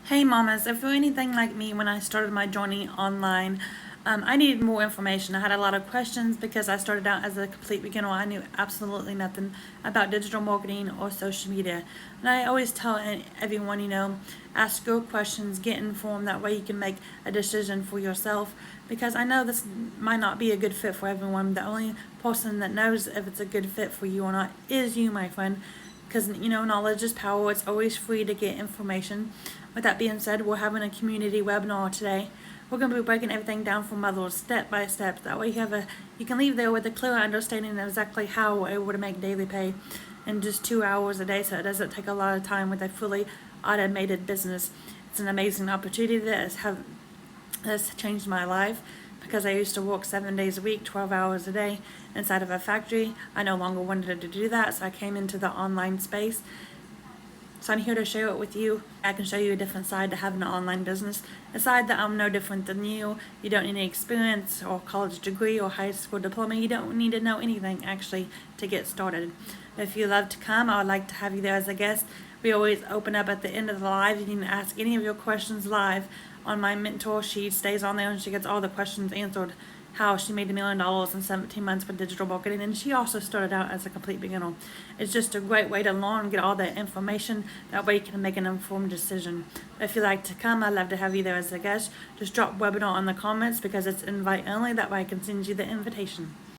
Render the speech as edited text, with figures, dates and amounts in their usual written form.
Hey mamas, if you're anything like me when I started my journey online, I needed more information. I had a lot of questions because I started out as a complete beginner. I knew absolutely nothing about digital marketing or social media. And I always tell everyone, ask your questions, get informed. That way you can make a decision for yourself. Because I know this might not be a good fit for everyone. The only person that knows if it's a good fit for you or not is you, my friend, because knowledge is power. It's always free to get information. With that being said, we're having a community webinar today. We're going to be breaking everything down for mothers step by step. That way you can leave there with a clear understanding of exactly how we're able to make daily pay in just 2 hours a day, so it doesn't take a lot of time with a fully automated business. It's an amazing opportunity that has changed my life because I used to work 7 days a week, 12 hours a day inside of a factory. I no longer wanted to do that, so I came into the online space. So I'm here to share it with you. I can show you a different side to having an online business. A side that I'm no different than you. You don't need any experience or college degree or high school diploma. You don't need to know anything actually to get started. But if you love to come, I would like to have you there as a guest. We always open up at the end of the live. You can ask any of your questions live on my mentor. She stays on there and she gets all the questions answered. How she made $1 million in 17 months with digital marketing, and she also started out as a complete beginner. It's just a great way to learn and get all that information. That way you can make an informed decision. If you'd like to come, I'd love to have you there as a guest. Just drop webinar on the comments because it's invite only. That way I can send you the invitation.